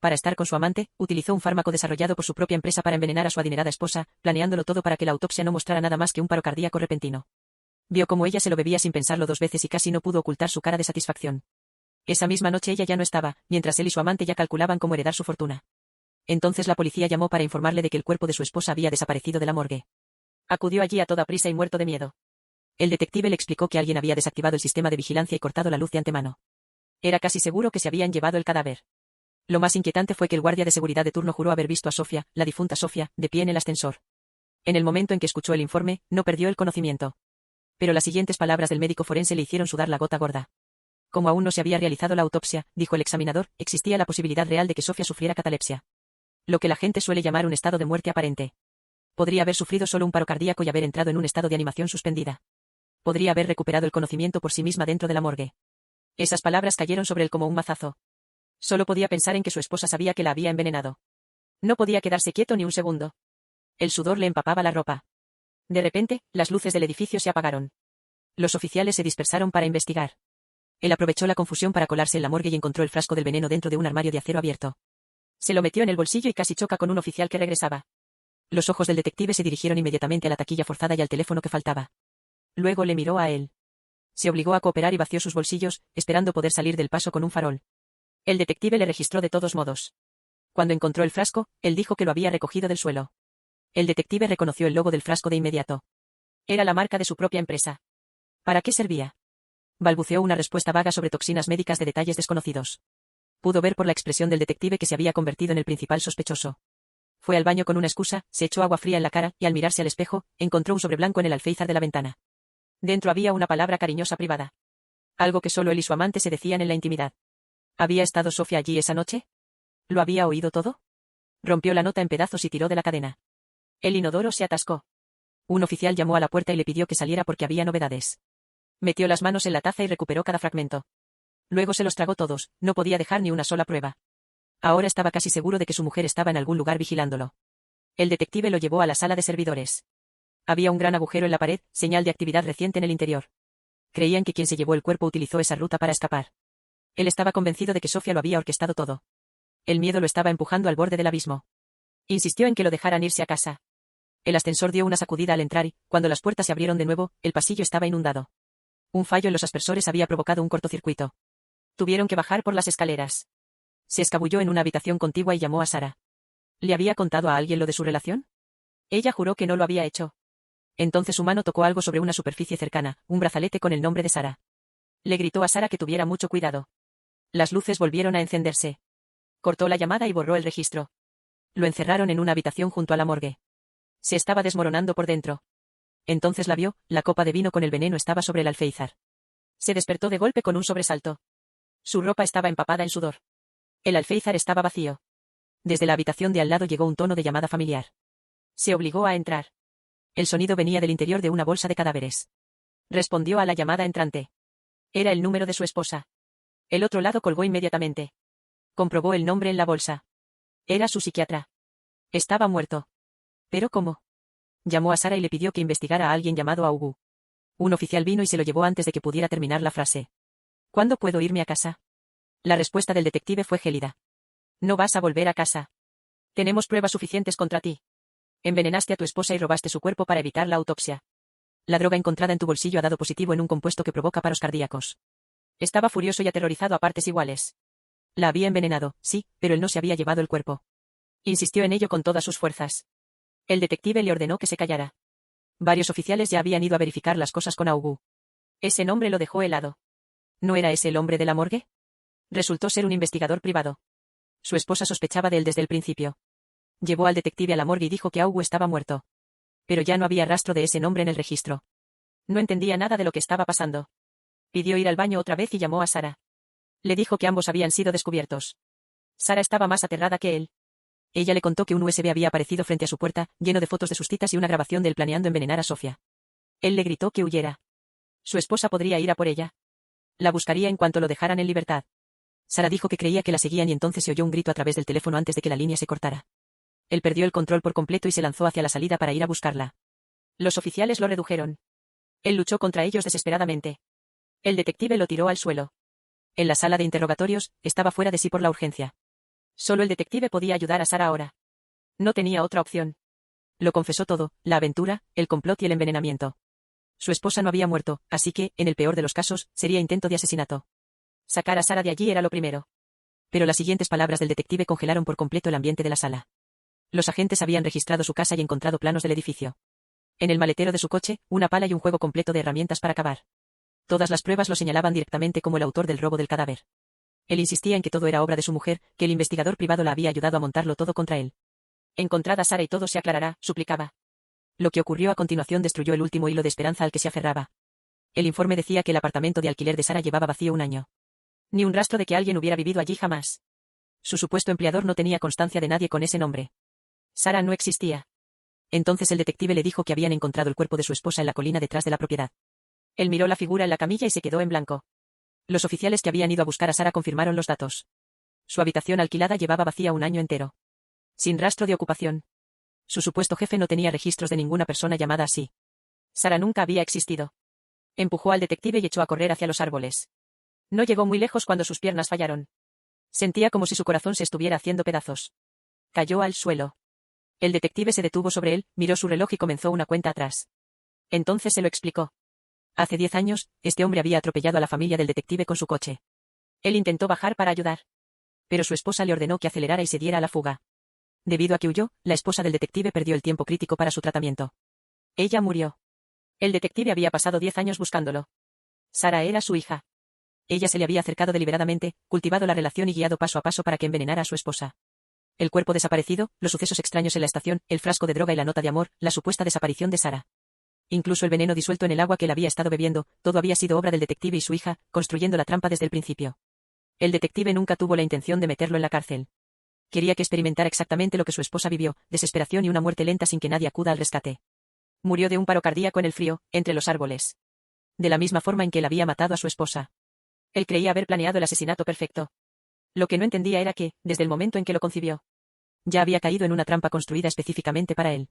para estar con su amante, utilizó un fármaco desarrollado por su propia empresa para envenenar a su adinerada esposa, planeándolo todo para que la autopsia no mostrara nada más que un paro cardíaco repentino. Vio cómo ella se lo bebía sin pensarlo 2 veces y casi no pudo ocultar su cara de satisfacción. Esa misma noche ella ya no estaba, mientras él y su amante ya calculaban cómo heredar su fortuna. Entonces la policía llamó para informarle de que el cuerpo de su esposa había desaparecido de la morgue. Acudió allí a toda prisa y muerto de miedo. El detective le explicó que alguien había desactivado el sistema de vigilancia y cortado la luz de antemano. Era casi seguro que se habían llevado el cadáver. Lo más inquietante fue que el guardia de seguridad de turno juró haber visto a Sofía, la difunta Sofía, de pie en el ascensor. En el momento en que escuchó el informe, no perdió el conocimiento. Pero las siguientes palabras del médico forense le hicieron sudar la gota gorda. Como aún no se había realizado la autopsia, dijo el examinador, existía la posibilidad real de que Sofía sufriera catalepsia. Lo que la gente suele llamar un estado de muerte aparente. Podría haber sufrido solo un paro cardíaco y haber entrado en un estado de animación suspendida. Podría haber recuperado el conocimiento por sí misma dentro de la morgue. Esas palabras cayeron sobre él como un mazazo. Solo podía pensar en que su esposa sabía que la había envenenado. No podía quedarse quieto ni un segundo. El sudor le empapaba la ropa. De repente, las luces del edificio se apagaron. Los oficiales se dispersaron para investigar. Él aprovechó la confusión para colarse en la morgue y encontró el frasco del veneno dentro de un armario de acero abierto. Se lo metió en el bolsillo y casi choca con un oficial que regresaba. Los ojos del detective se dirigieron inmediatamente a la taquilla forzada y al teléfono que faltaba. Luego le miró a él. Se obligó a cooperar y vació sus bolsillos, esperando poder salir del paso con un farol. El detective le registró de todos modos. Cuando encontró el frasco, él dijo que lo había recogido del suelo. El detective reconoció el logo del frasco de inmediato. Era la marca de su propia empresa. ¿Para qué servía? Balbuceó una respuesta vaga sobre toxinas médicas de detalles desconocidos. Pudo ver por la expresión del detective que se había convertido en el principal sospechoso. Fue al baño con una excusa, se echó agua fría en la cara, y al mirarse al espejo, encontró un sobre blanco en el alféizar de la ventana. Dentro había una palabra cariñosa privada. Algo que solo él y su amante se decían en la intimidad. ¿Había estado Sofía allí esa noche? ¿Lo había oído todo? Rompió la nota en pedazos y tiró de la cadena. El inodoro se atascó. Un oficial llamó a la puerta y le pidió que saliera porque había novedades. Metió las manos en la taza y recuperó cada fragmento. Luego se los tragó todos, no podía dejar ni una sola prueba. Ahora estaba casi seguro de que su mujer estaba en algún lugar vigilándolo. El detective lo llevó a la sala de servidores. Había un gran agujero en la pared, señal de actividad reciente en el interior. Creían que quien se llevó el cuerpo utilizó esa ruta para escapar. Él estaba convencido de que Sofía lo había orquestado todo. El miedo lo estaba empujando al borde del abismo. Insistió en que lo dejaran irse a casa. El ascensor dio una sacudida al entrar y, cuando las puertas se abrieron de nuevo, el pasillo estaba inundado. Un fallo en los aspersores había provocado un cortocircuito. Tuvieron que bajar por las escaleras. Se escabulló en una habitación contigua y llamó a Sara. ¿Le había contado a alguien lo de su relación? Ella juró que no lo había hecho. Entonces su mano tocó algo sobre una superficie cercana, un brazalete con el nombre de Sara. Le gritó a Sara que tuviera mucho cuidado. Las luces volvieron a encenderse. Cortó la llamada y borró el registro. Lo encerraron en una habitación junto a la morgue. Se estaba desmoronando por dentro. Entonces la vio, la copa de vino con el veneno estaba sobre el alféizar. Se despertó de golpe con un sobresalto. Su ropa estaba empapada en sudor. El alféizar estaba vacío. Desde la habitación de al lado llegó un tono de llamada familiar. Se obligó a entrar. El sonido venía del interior de una bolsa de cadáveres. Respondió a la llamada entrante. Era el número de su esposa. El otro lado colgó inmediatamente. Comprobó el nombre en la bolsa. Era su psiquiatra. Estaba muerto. ¿Pero cómo? Llamó a Sara y le pidió que investigara a alguien llamado Augu. Un oficial vino y se lo llevó antes de que pudiera terminar la frase. ¿Cuándo puedo irme a casa? La respuesta del detective fue gélida. No vas a volver a casa. Tenemos pruebas suficientes contra ti. Envenenaste a tu esposa y robaste su cuerpo para evitar la autopsia. La droga encontrada en tu bolsillo ha dado positivo en un compuesto que provoca paros cardíacos. Estaba furioso y aterrorizado a partes iguales. La había envenenado, sí, pero él no se había llevado el cuerpo. Insistió en ello con todas sus fuerzas. El detective le ordenó que se callara. Varios oficiales ya habían ido a verificar las cosas con Augu. Ese nombre lo dejó helado. ¿No era ese el hombre de la morgue? Resultó ser un investigador privado. Su esposa sospechaba de él desde el principio. Llevó al detective a la morgue y dijo que Augu estaba muerto. Pero ya no había rastro de ese nombre en el registro. No entendía nada de lo que estaba pasando. Pidió ir al baño otra vez y llamó a Sara. Le dijo que ambos habían sido descubiertos. Sara estaba más aterrada que él. Ella le contó que un USB había aparecido frente a su puerta, lleno de fotos de sus citas y una grabación de él planeando envenenar a Sofía. Él le gritó que huyera. Su esposa podría ir a por ella. La buscaría en cuanto lo dejaran en libertad. Sara dijo que creía que la seguían y entonces se oyó un grito a través del teléfono antes de que la línea se cortara. Él perdió el control por completo y se lanzó hacia la salida para ir a buscarla. Los oficiales lo redujeron. Él luchó contra ellos desesperadamente. El detective lo tiró al suelo. En la sala de interrogatorios, estaba fuera de sí por la urgencia. Solo el detective podía ayudar a Sara ahora. No tenía otra opción. Lo confesó todo, la aventura, el complot y el envenenamiento. Su esposa no había muerto, así que, en el peor de los casos, sería intento de asesinato. Sacar a Sara de allí era lo primero. Pero las siguientes palabras del detective congelaron por completo el ambiente de la sala. Los agentes habían registrado su casa y encontrado planos del edificio. En el maletero de su coche, una pala y un juego completo de herramientas para cavar. Todas las pruebas lo señalaban directamente como el autor del robo del cadáver. Él insistía en que todo era obra de su mujer, que el investigador privado la había ayudado a montarlo todo contra él. Encontrad a Sara y todo se aclarará, suplicaba. Lo que ocurrió a continuación destruyó el último hilo de esperanza al que se aferraba. El informe decía que el apartamento de alquiler de Sara llevaba vacío un año. Ni un rastro de que alguien hubiera vivido allí jamás. Su supuesto empleador no tenía constancia de nadie con ese nombre. Sara no existía. Entonces el detective le dijo que habían encontrado el cuerpo de su esposa en la colina detrás de la propiedad. Él miró la figura en la camilla y se quedó en blanco. Los oficiales que habían ido a buscar a Sara confirmaron los datos. Su habitación alquilada llevaba vacía un año entero. Sin rastro de ocupación. Su supuesto jefe no tenía registros de ninguna persona llamada así. Sara nunca había existido. Empujó al detective y echó a correr hacia los árboles. No llegó muy lejos cuando sus piernas fallaron. Sentía como si su corazón se estuviera haciendo pedazos. Cayó al suelo. El detective se detuvo sobre él, miró su reloj y comenzó una cuenta atrás. Entonces se lo explicó. Hace 10 años, este hombre había atropellado a la familia del detective con su coche. Él intentó bajar para ayudar. Pero su esposa le ordenó que acelerara y se diera a la fuga. Debido a que huyó, la esposa del detective perdió el tiempo crítico para su tratamiento. Ella murió. El detective había pasado 10 años buscándolo. Sara era su hija. Ella se le había acercado deliberadamente, cultivado la relación y guiado paso a paso para que envenenara a su esposa. El cuerpo desaparecido, los sucesos extraños en la estación, el frasco de droga y la nota de amor, la supuesta desaparición de Sara. Incluso el veneno disuelto en el agua que él había estado bebiendo, todo había sido obra del detective y su hija, construyendo la trampa desde el principio. El detective nunca tuvo la intención de meterlo en la cárcel. Quería que experimentara exactamente lo que su esposa vivió, desesperación y una muerte lenta sin que nadie acuda al rescate. Murió de un paro cardíaco en el frío, entre los árboles. De la misma forma en que él había matado a su esposa. Él creía haber planeado el asesinato perfecto. Lo que no entendía era que, desde el momento en que lo concibió, ya había caído en una trampa construida específicamente para él.